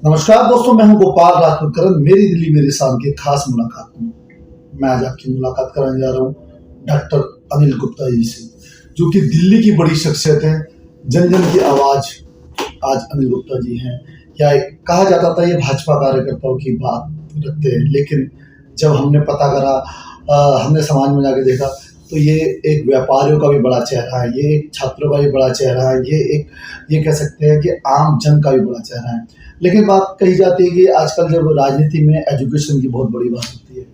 नमस्कार दोस्तों, मैं हूं गोपाल राठौर। मेरी दिल्ली मेरी शान की खास मुलाकात में मैं आज आपकी मुलाकात कराने जा रहा हूं डॉक्टर अनिल गुप्ता जी से, जो कि दिल्ली की बड़ी शख्सियत है, जन जन की आवाज आज अनिल गुप्ता जी हैं। या कहा जाता था ये भाजपा कार्यकर्ताओं की बात रखते हैं, लेकिन जब हमने पता करा, हमने समाज में जाके देखा, तो ये एक व्यापारियों का भी बड़ा चेहरा है, ये एक छात्रों का भी बड़ा चेहरा है, ये कह सकते हैं कि आम जन का भी बड़ा चेहरा है। लेकिन बात कही जाती है कि आजकल जब राजनीति में एजुकेशन की बहुत बड़ी बात होती है,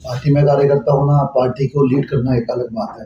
पार्टी में कार्यकर्ता होना, पार्टी को लीड करना एक अलग बात है।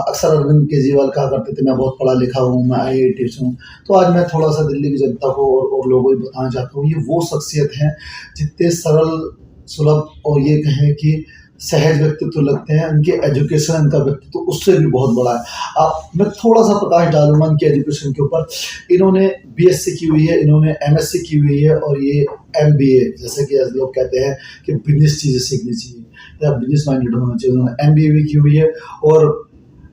अक्सर अरविंद केजरीवाल कहा करते थे, मैं बहुत पढ़ा लिखा हूँ, मैं IIT से हूँ। तो आज मैं थोड़ा सा दिल्ली की जनता को और लोगों को बताना चाहता हूँ, ये वो शख्सियत हैं जितने सरल, सुलभ और ये कहें कि सहज व्यक्तित्व लगते हैं। उनके एजुकेशन, उनका व्यक्तित्व उससे भी बहुत बड़ा है। मैं थोड़ा सा प्रकाश डालूंगा उनके एजुकेशन के ऊपर। इन्होंने BSc की हुई है, इन्होंने MSc की हुई है, और ये MBA, जैसे कि लोग कहते हैं कि बिजनेस चीज़ें सीखनी चाहिए या बिजनेस माइंडेड होना चाहिए, उन्होंने MBA भी की हुई है। और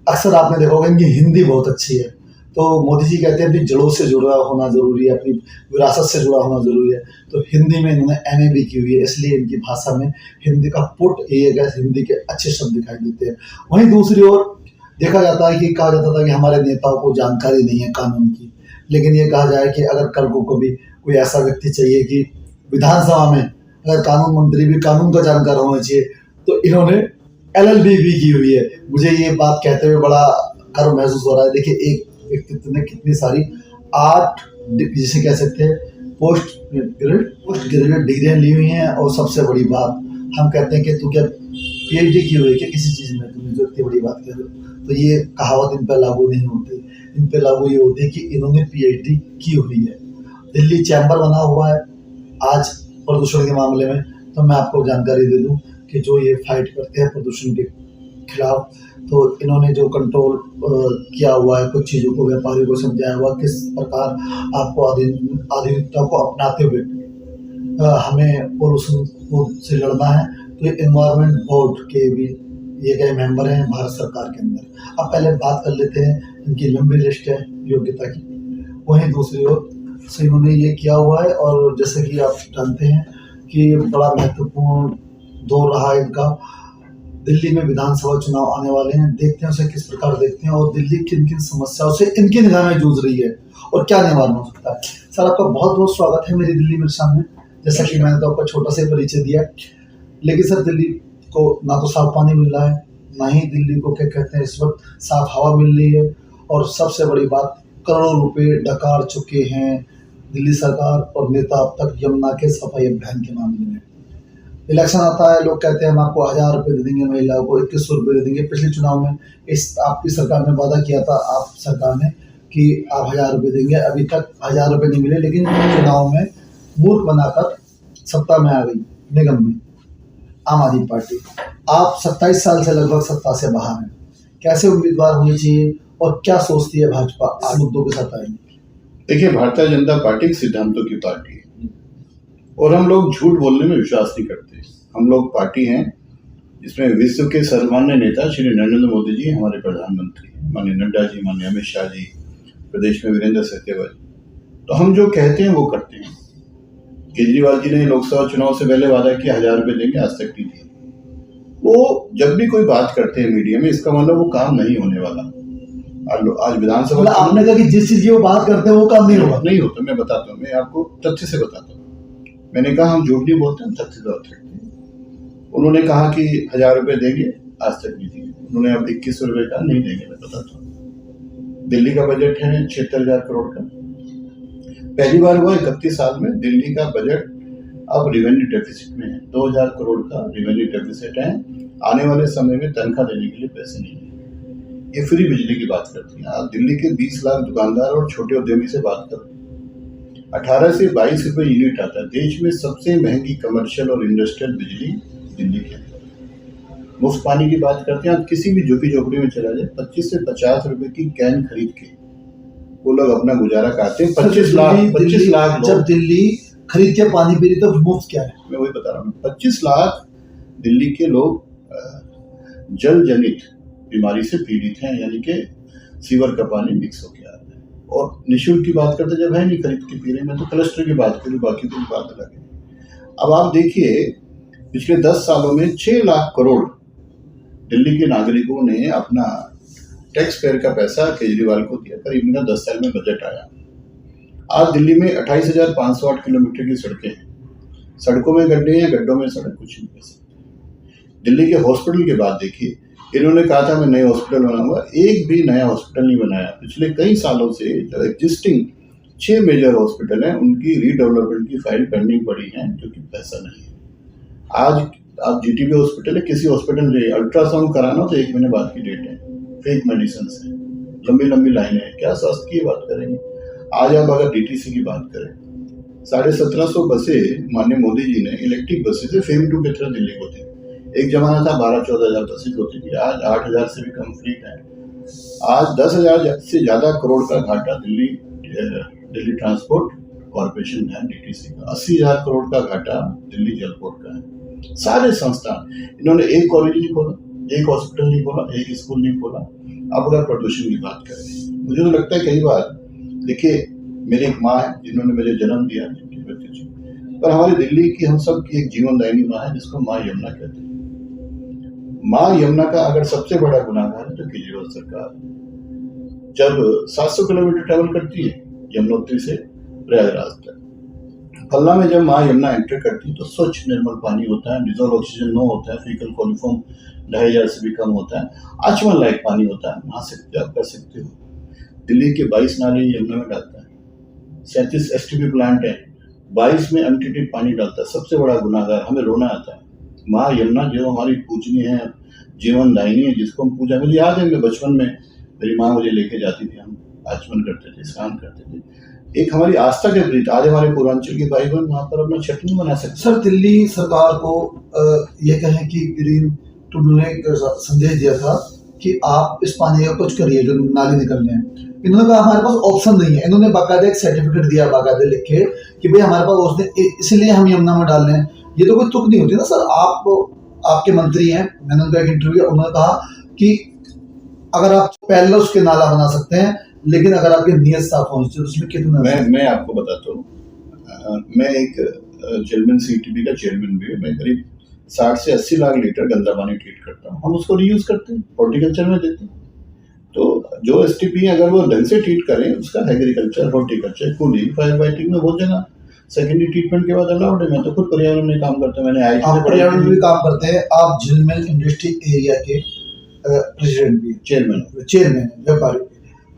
अक्सर आपने देखा होगा इनकी हिंदी बहुत अच्छी है। तो मोदी जी कहते हैं अपनी जड़ों से जुड़ा होना ज़रूरी है, अपनी विरासत से जुड़ा होना ज़रूरी है। तो हिंदी में इन्होंने MA भी की हुई है, इसलिए इनकी भाषा में हिंदी का पुट हिंदी के अच्छे शब्द दिखाई देते हैं। वहीं दूसरी ओर देखा जाता है कि कहा जाता था कि हमारे नेताओं को जानकारी नहीं है कानून की, लेकिन ये कहा जाए कि अगर कल को कभी कोई ऐसा व्यक्ति चाहिए कि विधानसभा में अगर कानून मंत्री भी कानून का जानकार होना चाहिए, तो इन्होंने LLB भी की हुई है। मुझे ये बात कहते हुए बड़ा गर्व महसूस हो रहा है। देखिए, एक व्यक्तित्व ने कितनी सारी 8 जिसे कह सकते हैं पोस्ट ग्रेजुएट डिग्रियां ली हुई हैं, और सबसे बड़ी बात हम कहते हैं कि तू क्या PhD की हुई है क्या किसी चीज़ में, तुमने जो इतनी बड़ी बात कह रहे हो। तो ये कहावत इन पर लागू नहीं होती, इन पर लागू ये होती है कि इन्होंने PhD की हुई है। दिल्ली चैम्बर बना हुआ है आज प्रदूषण के मामले में। तो मैं आपको जानकारी दे दूं कि जो ये फाइट करते हैं प्रदूषण के खिलाफ, तो इन्होंने जो कंट्रोल किया हुआ है, कुछ चीज़ों को व्यापारियों को समझाया हुआ किस प्रकार आपको आधुनिकता को अपनाते हुए हमें पोल्यूशन को से लड़ना है। तो ये इन्वायरमेंट बोर्ड के भी ये गए मेंबर हैं भारत सरकार के अंदर। अब पहले बात कर लेते हैं, इनकी लंबी लिस्ट है योग्यता की। वहीं दूसरी ओर से इन्होंने ये किया हुआ है, और जैसे कि आप जानते हैं कि बड़ा महत्वपूर्ण दौर रहा है इनका। दिल्ली में विधानसभा चुनाव आने वाले हैं, देखते हैं उसे किस प्रकार देखते हैं, और दिल्ली किन किन समस्याओं से इनकी निगाह में जूझ रही है और क्या निवारण हो सकता है। सर, आपका बहुत बहुत स्वागत है मेरी दिल्ली मेरे सामने। जैसा कि मैंने तो आपका छोटा सा परिचय दिया, लेकिन सर दिल्ली को ना तो साफ पानी मिल रहा है, ना ही दिल्ली को क्या कहते हैं इस वक्त साफ हवा मिल रही है, और सबसे बड़ी बात, करोड़ों रुपए डकार चुके हैं दिल्ली सरकार और नेता अब तक यमुना के सफाई अभियान के मामले में। इलेक्शन आता है, लोग कहते हैं हम आपको 1000 रुपये दे देंगे, महिलाओं को 2100 रुपये दे देंगे। पिछले चुनाव में इस आपकी सरकार ने वादा किया था, आप सरकार ने, कि आप 1000 रुपये देंगे। अभी तक 1000 रुपये नहीं मिले, लेकिन चुनाव में मूर्ख बनाकर सत्ता में आ गई निगम में आम आदमी पार्टी। आप 27 साल से लगभग सत्ता से बाहर हैं, कैसे उम्मीदवार होनी चाहिए और क्या सोचती है भाजपा आज मुद्दों के साथ आएंगे? देखिए, भारतीय जनता पार्टी सिद्धांतों की पार्टी है, और हम लोग झूठ बोलने में विश्वास नहीं करते। हम लोग पार्टी हैं जिसमें विश्व के सर्वमान्य नेता श्री नरेंद्र मोदी जी हमारे प्रधानमंत्री, माननीय नड्डा जी, माननीय अमित शाह जी, प्रदेश में वीरेंद्र सहतेवा जी। तो हम जो कहते हैं वो करते हैं। केजरीवाल जी ने लोकसभा चुनाव से पहले वादा किया 1000 रुपये देंगे, आज तक नहीं दिए। वो जब भी कोई बात करते हैं मीडिया में, इसका मतलब वो काम नहीं होने वाला। आज विधानसभा आपने कहा कि जिस चीज की वो बात करते हैं वो काम नहीं होता। मैं बताता हूँ, मैं आपको तथ्य से बताता हूँ। मैंने कहा हम झूठ नहीं बोलते, हम तथ्य बात रखते हैं। उन्होंने कहा कि 1000 रुपये देंगे, आज तक नहीं दिए। उन्होंने अब 2100 रुपये कहा, नहीं देंगे। मैं बताता हूँ, दिल्ली का बजट है 76,000 करोड़ का। पहली बार हुआ 31 साल में दिल्ली का बजट अब रेवेन्यू डेफिसिट में है। 2000 करोड़ का रेवेन्यू डेफिसिट है। आने वाले समय में तनख्वाह देने के लिए पैसे नहीं है। ये फ्री बिजली की बात करती है। आप दिल्ली के 20 लाख दुकानदार और छोटे उद्यमी से बात करो, 18 से 22 रुपये यूनिट आता है। देश में सबसे महंगी कमर्शियल और इंडस्ट्रियल बिजली दिल्ली के अंदर। मुफ्त पानी की बात करते हैं, आप किसी भी झुग्गी झोपड़ी में चला जाए, 25 से 50 रुपए की कैन खरीद के वो लोग अपना गुजारा करते हैं। 25 लाख जब दिल्ली खरीद के पानी पी रही तो मुफ्त क्या है? मैं वही बता रहा हूँ। 25 लाख दिल्ली के लोग जल जनित बीमारी से पीड़ित हैं, यानी कि सीवर का पानी मिक्स होकर आ रहा है। और निःशुल्क की बात करते जब है नहीं खरीद के पी रहे, मैं तो क्लस्टर की बात करूँ, बाकी कोई बात अलग है। अब आप देखिए पिछले 10 सालों में 6 लाख करोड़ दिल्ली के नागरिकों ने अपना टैक्स पेयर का पैसा केजरीवाल को दिया, करीब इनका 10 साल में बजट आया। आज दिल्ली में 28,508 किलोमीटर की सड़कें हैं, सड़कों में गड्ढे हैं, गड्ढों में सड़क, कुछ नहीं कर सकते। दिल्ली के हॉस्पिटल की बात देखिए, इन्होंने कहा था मैं नए हॉस्पिटल बनाऊंगा, एक भी नया हॉस्पिटल नहीं बनाया। पिछले कई सालों से जो एग्जिस्टिंग 6 मेजर हॉस्पिटल हैं उनकी रीडेवलपमेंट की फाइल पेंडिंग पड़ी है, क्योंकि पैसा नहीं है। आज आप जीटीबी हॉस्पिटल है, किसी हॉस्पिटल में अल्ट्रासाउंड कराना तो 1 महीने बाद की डेट है, फेक मेडिसिन है, लंबी लंबी लाइनें हैं, क्या स्वास्थ्य की बात करेंगे। आज आप अगर डीटीसी की बात करें, 1750 बसें माननीय मोदी जी ने इलेक्ट्रिक बसें से फेम 2 की तरह दिल्ली को दी। एक जमाना था 12-14 हज़ार बसें होती थी, आज 8 हज़ार से भी कम फ्लीट है। आज 10 हज़ार से ज्यादा करोड़ का घाटा दिल्ली ट्रांसपोर्ट कॉर्पोरेशन है, डीटीसी का। 80,000 करोड़ का घाटा दिल्ली जल बोर्ड का है। सारे संस्थान, इन्होंने एक कॉलेज नहीं खोला, एक हॉस्पिटल नहीं खोला, एक स्कूल नहीं खोला। अब अगर प्रदूषण की बात करें, मुझे तो लगता है कई बार, देखिए मेरी एक माँ है जिन्होंने मुझे जन्म दिया, जिनकी मृत्यु हुई, पर हमारी दिल्ली की हम सब की एक जीवनदायिनी माँ है जिसको माँ यमुना कहते हैं। माँ यमुना का अगर सबसे बड़ा गुनाहगार है तो केजरीवाल सरकार। जब 700 किलोमीटर ट्रेवल करती है यमुनोत्री से प्रयागराज तक, पल्ला में जब माँ यमुना एंटर करती है तो स्वच्छ निर्मल पानी होता है, डिजोल्व ऑक्सीजन नो होता है, फीकल कोलिफॉर्म 2500 से भी कम होता है, आचमन लायक पानी होता है, नहा सकते हो, आप कर सकते हो। दिल्ली के 22 नाले यमुना में डालता है, 37 एसटीपी प्लांट है, 22 में अनट्रीटेड पानी डालता है। सबसे बड़ा गुनाहगार, हमें रोना आता है। माँ यमुना जो हमारी पूजनीय है, जीवनदायिनी है, जिसको हम पूजा, मुझे याद है मैं बचपन में मेरी माँ मुझे लेके जाती थी, हम आचमन करते थे, स्नान करते थे, एक हमारी आस्था के प्रतीक। आज हमारे पूर्वांचल के भाई बहन वहाँ पर अपना छठ नहीं मना सकते। सर, दिल्ली सरकार को ये कहें कि ग्रीन ट्रिब्यूनल ने एक संदेश दिया था कि आप इस पानी का कुछ करिए जो नाली निकलने हैं। इन्होंने कहा हमारे पास ऑप्शन नहीं है, इन्होंने बाकायदा एक सर्टिफिकेट दिया, बाकायदा लिख के कि भाई हमारे पास ऑप्शन, इसलिए हम यमुना में डाल रहे हैं। ये तो कोई तुक नहीं होती ना सर। आपके मंत्री हैं, मैंने उनका एक इंटरव्यू, उन्होंने कहा कि अगर आप पहले उसके नाला बना सकते हैं, लेकिन अगर आपकी नीयत साफ होनी चाहिए, उसमें कितना। मैं आपको बताता हूँ, मैं एक चेयरमैन सीटीबी का चेयरमैन भी हूँ। मैं करीब 60 से 80 लाख लीटर गंदा पानी ट्रीट करता हूँ, हम उसको रीयूज करते हैं, हॉर्टिकल्चर में देते हैं। तो जो एसटीपी अगर वो ढंग से ट्रीट करें, उसका agriculture, horticulture, cooling, fire fighting में बहुत जगह सेकेंडरी ट्रीटमेंट के बाद अलाउड है। मैं तो खुद पर्यावरण में काम करता हूँ, मैंने आई पर्यावरण में भी काम करते हैं। आप झिलमिल इंडस्ट्री एरिया के प्रेसिडेंट भी, चेयरमैन व्यापारी।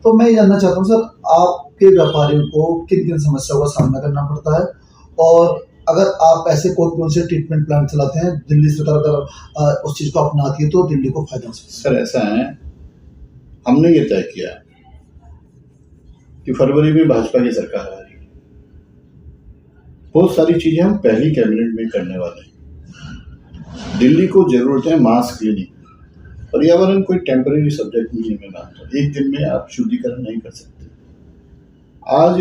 तो मैं ये जानना चाहता हूँ सर, आपके व्यापारियों को किन किन समस्याओं का सामना करना पड़ता है, और अगर आप ऐसे कौन से ट्रीटमेंट प्लांट चलाते हैं, दिल्ली सरकार अगर उस चीज को अपनाती है तो दिल्ली को फायदा हो सकता है। सर ऐसा है, हमने ये तय किया कि फरवरी में भाजपा की सरकार आ रही है, बहुत सारी चीजें हम पहली कैबिनेट में करने वाले हैं। दिल्ली को जरूरत है मास क्लीनिंग। पर्यावरण कोई टेम्पररी सब्जेक्ट नहीं है, मैं मानता हूँ, एक दिन में आप शुद्धिकरण नहीं कर सकते। आज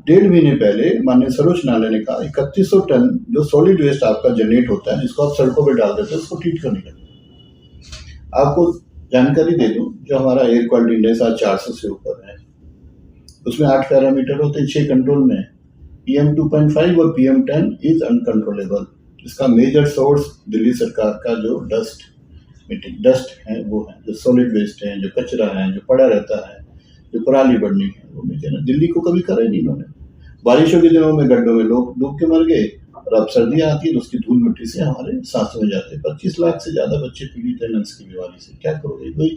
1.5 महीने पहले माननीय सर्वोच्च न्यायालय ने कहा 3100 टन जो सॉलिड वेस्ट आपका जनरेट होता है, जिसको आप सड़कों पर डाल देते हैं, उसको ट्रीट करने का। आपको जानकारी दे दूं, जो हमारा एयर क्वालिटी इंडेक्स आज 400 से ऊपर है, उसमें 8 पैरामीटर होते हैं, 6 कंट्रोल में। PM 2.5 और PM 10 इज अनकंट्रोलेबल। इसका मेजर सोर्स दिल्ली सरकार का जो डस्ट है, वो है, जो सॉलिड वेस्ट है, जो कचरा है, जो पड़ा रहता है, जो पराली बढ़नी है, वो मेजर है। दिल्ली को कभी करा ही नहीं इन्होंने। बारिशों के दिनों में गड्ढों में लोग डूब के मर गए, और अब सर्दियाँ आती है तो उसकी धूल मिट्टी से हमारे सांसों में जाते हैं। 25 लाख से ज्यादा बच्चे पीड़ित है नंस की बीमारी से। क्या करोगे भाई?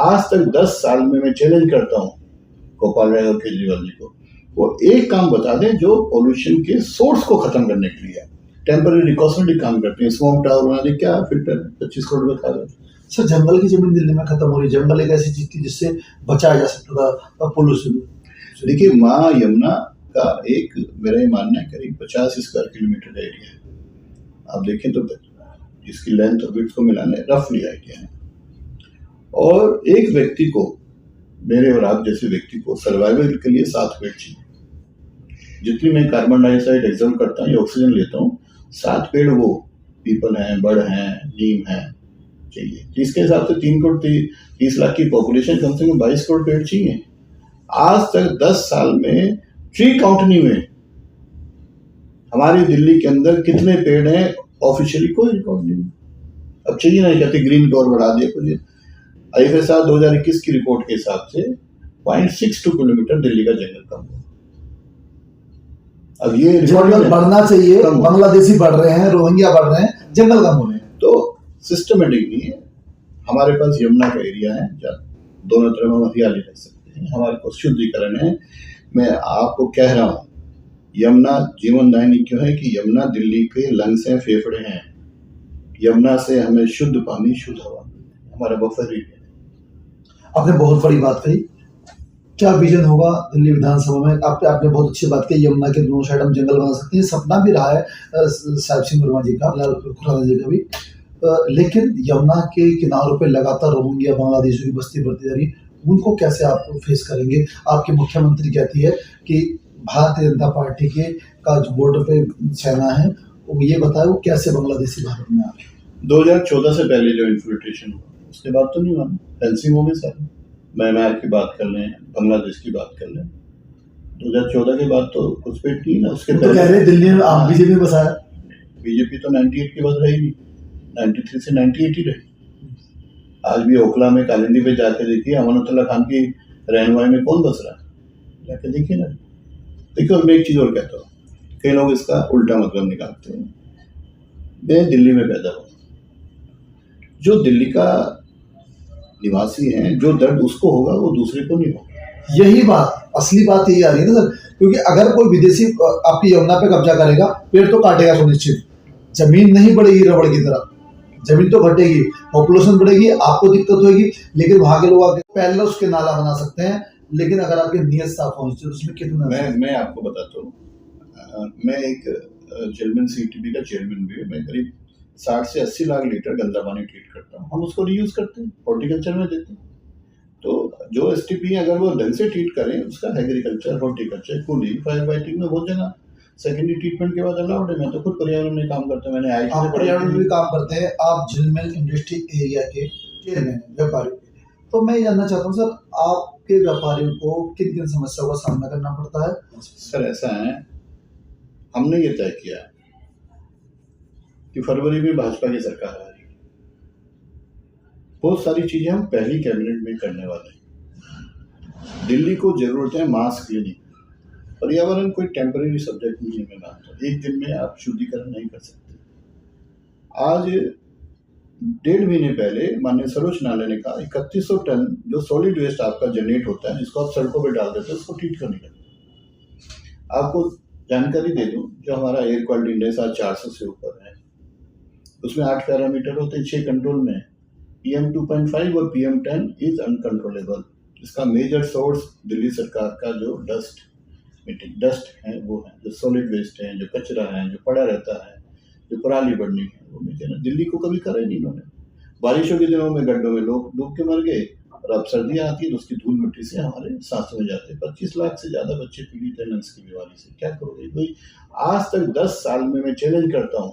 आज तक 10 साल में मैं चैलेंज करता हूँ गोपाल राय और केजरीवाल जी को, वो एक काम बता दें जो पॉल्यूशन के सोर्स को खत्म करने के लिए टेम्पररी कॉस्मेटिक काम करते हैं। स्मोक टावर बना दे, क्या फिल्टर 25 करोड़ में खा रहे। सर, जंगल की जमीन दिल्ली में खत्म हो रही है। जंगल एक ऐसी चीज थी जिससे बचाया जा सकता था पॉल्यूशन। देखिए, माँ यमुना का एक, मेरा ये मानना है, करीब 50 स्क्वायर किलोमीटर का एरिया है। आप देखें तो इसकी लेंथ और विड्थ को मिलाने रफली आइडिया है। और एक व्यक्ति को, मेरे और आप जैसे व्यक्ति को सर्वाइवल के लिए 7 पेड़ चाहिए। जितनी मैं कार्बन डाइऑक्साइड एग्जॉर्ब करता हूँ या ऑक्सीजन लेता हूँ, 7 पेड़ वो पीपल हैं, बड़ हैं, नीम है चाहिए। जिसके हिसाब से 3 करोड़ 30 लाख की पॉपुलेशन, कम से कम 22 करोड़ पेड़ चाहिए। आज तक 10 साल में ट्री काउंट नहीं हुए। हमारी दिल्ली के अंदर कितने पेड़ हैं ऑफिशियली कोई रिकॉर्ड नहीं। अब चाहिए ना, कहते ग्रीन कवर बढ़ा दिया कुछ। IFSR 2021 की रिपोर्ट के हिसाब से 0.62 किलोमीटर दिल्ली का जंगल कम हुआ। अब ये जंगल बढ़ना चाहिए, बांग्लादेशी बढ़ रहे हैं, रोहिंग्या बढ़ रहे हैं, जंगल कम हो रहे हैं, तो सिस्टमेटिक नहीं है। हमारे पास यमुना का एरिया है जहाँ दोनों तरफ हम हरियाली रख सकते हैं, हमारे पास शुद्धिकरण है। मैं आपको कह रहा हूँ यमुना जीवनदायिनी क्यों है कि यमुना दिल्ली के लंग्स हैं, फेफड़े हैं। यमुना से हमें शुद्ध पानी, शुद्ध हवा, हमारा बफर एरिया है। आपने बहुत बड़ी बात कही। क्या विजन होगा दिल्ली विधानसभा में? आपने बहुत अच्छी बात कही, यमुना के दोनों साइड हम जंगल बना सकते हैं, सपना भी रहा है साहिब सिंह वर्मा जी का, खुराना जी का भी। लेकिन यमुना के किनारों पे लगातार रोहिंग्या बांग्लादेशियों की बस्ती बढ़ती जा रही है, उनको कैसे आप फेस करेंगे? आपके मुख्यमंत्री कहती है कि भारतीय जनता पार्टी के का जो बॉर्डर पे सेना है, वो ये बताए वो कैसे बांग्लादेशी भारत में आ रहे हैं। 2014 से पहले जो इन्फिल्ट्रेशन हुआ उसके बाद तो नहीं हुआ, फेंसिंग हो गई सारी। म्यांमार की बात कर लें, बांग्लादेश की बात कर लें, 2014 के बाद तो कुछ पेट नहीं ना। उसके तो कह रहे दिल्ली में आप बीजेपी में बसाया। बीजेपी तो 98 के बाद रही नहीं, 93 से 98 ही रही। आज भी ओखला में कालिंदी पे जाके देखिए, अमानुल्लाह खान की रहनुमाई में कौन बस रहा है, जाके देखिए ना। देखिए, और मैं एक चीज और कहता हूँ, कई लोग इसका उल्टा मतलब निकालते हैं। मैं दिल्ली में पैदा हुआ, जो दिल्ली का निवासी है, जो दर्द उसको होगा वो दूसरे को नहीं होगा। यही बात, असली बात यही आ रही है ना सर, क्योंकि अगर कोई विदेशी आपकी यमुना पे कब्जा करेगा, पेड़ तो काटेगा सुनिश्चित, जमीन नहीं बढ़ेगी रबड़ की तरह, जमीन तो घटेगी, पॉपुलेशन बढ़ेगी, आपको दिक्कत होगी। लेकिन वहां के लोग आके पहले उसके नाला बना सकते हैं, लेकिन अगर आपकी नीयत साफ होनी चाहिए तो उसमें कितना। मैं आपको बताता हूँ, मैं एक जर्मन CTP का चेयरमैन भी हूँ। मैं करीब 60 से 80 लाख लीटर गंदा पानी ट्रीट करता हूँ। हम उसको रीयूज करते हैं, हॉर्टिकल्चर में देते हैं। तो जो STP अगर वो ढंग से ट्रीट करें, उसका agriculture, horticulture, cooling, fire fighting में बहुत जगह सेकेंडरी ट्रीटमेंट के बाद अलाउड है। मैं तो खुद पर्यावरण में काम करता हूँ, मैंने IT आप पर्यावरण में भी काम करते हैं, आप झिलमिल इंडस्ट्री एरिया के चेयरमैन हैं, व्यापारी। तो मैं ये जानना चाहता हूँ सर, आपके व्यापारियों को किन किन समस्याओं का सामना करना पड़ता है? सर ऐसा है, हमने ये तय किया है कि फरवरी में भाजपा की सरकार आ रही है, बहुत सारी चीजें हम पहली कैबिनेट में करने वाले हैं। दिल्ली को जरूरत है मास क्लीनिंग। पर्यावरण कोई टेम्पररी सब्जेक्ट नहीं है, मैं मानता हूँ। एक दिन में आप शुद्धिकरण नहीं कर सकते। आज 1.5 महीने पहले माननीय सर्वोच्च न्यायालय ने कहा 3100 टन जो सॉलिड वेस्ट आपका जनरेट होता है, जिसको आप सड़कों पर डाल देते हैं, उसको ट्रीट करने का। आपको जानकारी दे दूं, जो हमारा एयर क्वालिटी इंडेक्स आज 400 से ऊपर है, उसमें 8 पैरामीटर होते हैं, 6 कंट्रोल में। PM 2.5 और PM10 इज अनकंट्रोलेबल। इसका मेजर सोर्स दिल्ली सरकार का जो डस्ट है वो है, जो सॉलिड वेस्ट है, जो कचरा है, जो पड़ा रहता है, जो पराली बढ़नी है, वो मेजर है। दिल्ली को कभी करा ही नहीं इन्होंने। बारिशों के दिनों में गड्ढों में लोग डूब के मर गए, और अब सर्दियाँ आती है तो उसकी धूल मिट्टी से हमारे सांसों में जाते हैं। 25 लाख से ज्यादा बच्चे पीड़ित है लंग्स की बीमारी से। क्या करोगे भाई? आज तक 10 साल में मैं चैलेंज करता हूँ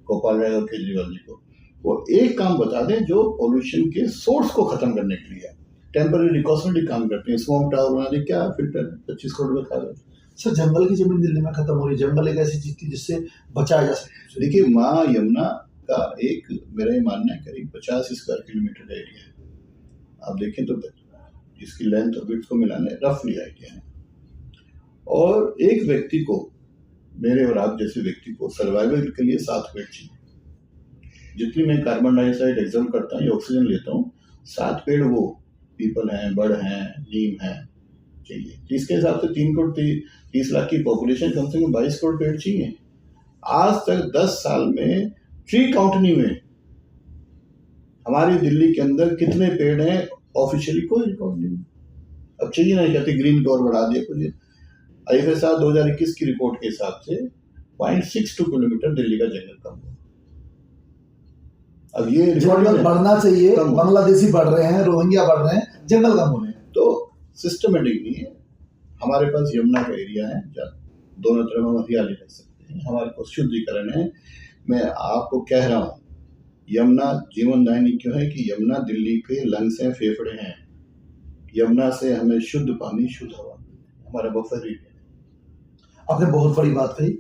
गोपाल राय और केजरीवाल जी को, वो एक काम बता दें जो पॉल्यूशन के सोर्स को खत्म करने के लिए टेम्पररी कॉस्मेटिक काम करते हैं। स्मोक टावर बना दे, क्या फिल्टर 25 करोड़ रुपए खा रहे। सर जंगल की जमीन दिल्ली में खत्म हो रही है, जंगल एक ऐसी चीज थी जिससे बचाया जा सकता है। देखिए, माँ यमुना का एक, मेरा ये मानना है, करीब 50 स्क्वायर किलोमीटर का एरिया है। आप देखें तो इसकी लेंथ और विड्थ को मिलाने रफली आइडिया है। और एक व्यक्ति को, मेरे और आप जैसे व्यक्ति को सर्वाइवल के लिए 7 पेड़ चाहिए। जितनी मैं कार्बन डाइऑक्साइड एब्जॉर्ब करता हूँ या ऑक्सीजन लेता हूँ, 7 पेड़ वो पीपल हैं, बड़ हैं, नीम है चाहिए। इसके हिसाब से 3 करोड़ 30 लाख की पॉपुलेशन, कम से कम 22 करोड़ पेड़ चाहिए। आज तक 10 साल में ट्री काउंट नहीं हुए। हमारी दिल्ली के अंदर कितने पेड़ हैं ऑफिशियली कोई रिकॉर्ड नहीं। अब चाहिए ना, कहते ग्रीन कवर बढ़ा दिया कुछ। IFSR 2021 की रिपोर्ट के हिसाब से 0.62 किलोमीटर दिल्ली का जंगल कम हुआ। अब ये जंगल बढ़ना चाहिए, बांग्लादेशी बढ़ रहे हैं, रोहिंग्या बढ़ रहे हैं, जंगल कम हो रहे हैं, तो सिस्टमेटिक नहीं है। हमारे पास यमुना का एरिया है जहाँ दोनों तरफ हम हरियाली रख सकते हैं, हमारे पास शुद्धिकरण है। मैं आपको कह रहा हूँ यमुना जीवनदायिनी क्यों है कि यमुना दिल्ली के लंग्स हैं, फेफड़े हैं। यमुना से हमें शुद्ध पानी, शुद्ध हवा, हमारा बफर एरिया। आपने बहुत बड़ी बात कही।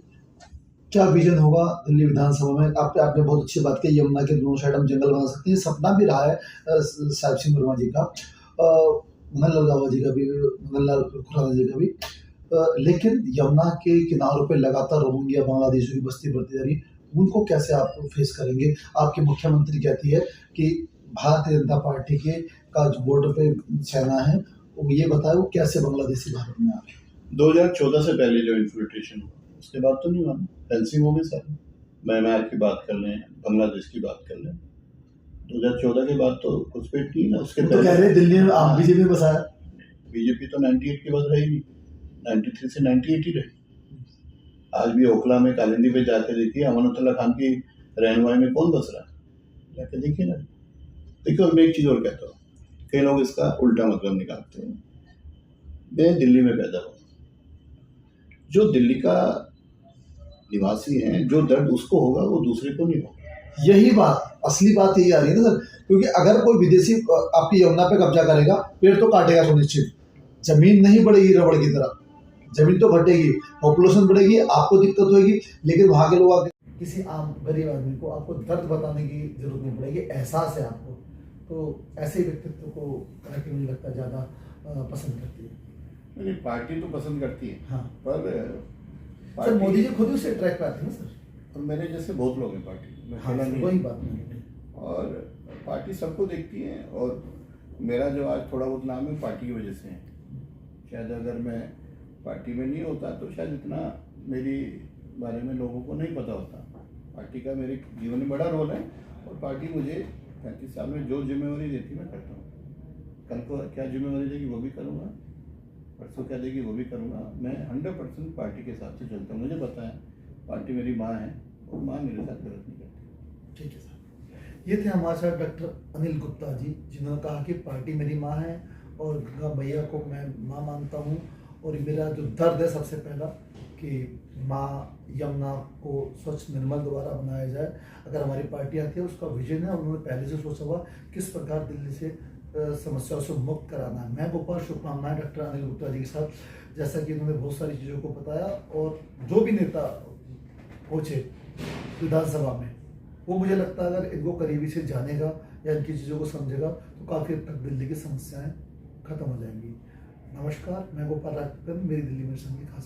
क्या विजन होगा दिल्ली विधानसभा में? आपने बहुत अच्छी बात कही, यमुना के दोनों साइड हम जंगल बना सकते हैं, सपना भी रहा है साहिब सिंह वर्मा जी का, मदन लाल गांवा जी का भी, मदन लाल खुराना जी का भी। लेकिन यमुना के किनारों पे लगातार रोहिंग्या बांग्लादेशियों की बस्ती बढ़ती जा रही है, उनको कैसे आप फेस करेंगे? आपके मुख्यमंत्री कहती है कि भारतीय जनता पार्टी के का जो बॉर्डर पे सेना है, वो ये बताए वो कैसे बांग्लादेशी भारत में आ रहे? 2014 से पहले जो इन्फिल्ट्रेशन हुआ उसके बाद तो नहीं हुआ, फेंसिंग हो गई सारी। म्यांमार की बात कर लें, बांग्लादेश की बात कर लें, 2014 के बाद तो कुछ पेट नहीं ना। उसके तो कह रहे दिल्ली में आप बीजेपी में बसाया। बीजेपी तो 98 के बाद रही नहीं, 93 से 98 ही रही। आज भी ओखला में कालिंदी पे जाके देखिए, अमानुल्लाह खान की रहनुमाई में कौन बस रहा है, जाके देखिए ना। देखिए, और मैं एक चीज़ और कहता हूँ, कई लोग इसका उल्टा मतलब निकालते हैं। मैं दिल्ली में पैदा हुआ, जो दिल्ली का निवासी है, जो दर्द उसको होगा वो दूसरे को नहीं होगा। यही बात, असली बात यही आ रही है ना सर, क्योंकि अगर कोई विदेशी आपकी यमुना पे कब्जा करेगा, पेड़ तो काटेगा सुनिश्चित, जमीन नहीं बढ़ेगी रबड़ की तरह, जमीन तो घटेगी, पॉपुलेशन बढ़ेगी, आपको दिक्कत होगी, लेकिन वहाँ के लोग आके किसी आम गरीब आदमी को आपको दर्द बताने की जरूरत नहीं पड़ेगी, एहसास है आपको। तो ऐसे व्यक्तित्व को पार्टी मुझे लगता है ज़्यादा पसंद करती है। नहीं, पार्टी तो पसंद करती है, हाँ, पर सर मोदी जी खुद उसे ट्रैक पे आते हैं ना सर। और मेरे जैसे बहुत लोग हैं पार्टी में, हाँ, नहीं वही है। बात नहीं। और पार्टी सबको देखती है, और मेरा जो आज थोड़ा बहुत नाम है पार्टी की वजह से है। शायद अगर मैं पार्टी में नहीं होता तो शायद इतना मेरी बारे में लोगों को नहीं पता होता। पार्टी का मेरे जीवन में बड़ा रोल है, और पार्टी मुझे 35 साल में जो जिम्मेवारी देती मैं करता हूँ। कल को क्या जिम्मेवारी देगी वो भी करूँगा, परसों क्या देगी वो भी करूँगा। मैं 100% पार्टी के हिसाब से चलता हूँ। मुझे पता है पार्टी मेरी माँ है, और माँ मेरे साथ गलत नहीं करती। ठीक है सर, ये थे हमारे साथ डॉक्टर अनिल गुप्ता जी, जिन्होंने कहा कि पार्टी मेरी माँ है और गंगा मैया को मैं माँ मानता हूँ, और मेरा जो दर्द है सबसे पहला कि माँ यमुना को स्वच्छ निर्मल दोबारा बनाया जाए। अगर हमारी पार्टी आती है, उसका विजन है, उन्होंने पहले से सोचा हुआ किस प्रकार दिल्ली से समस्याओं से मुक्त कराना है। मैं गोपाल, शुभकामनाएं डॉक्टर अनिल गुप्ता जी के साथ। जैसा कि इन्होंने बहुत सारी चीज़ों को बताया, और जो भी नेता पहुँचे विधानसभा में, वो मुझे लगता है अगर इनको करीबी से जानेगा या इनकी चीज़ों को समझेगा तो काफ़ी हद तक दिल्ली की समस्याएं खत्म हो जाएंगी। नमस्कार, मैं गोपाल राजपूत, मेरी दिल्ली में संगीत खास।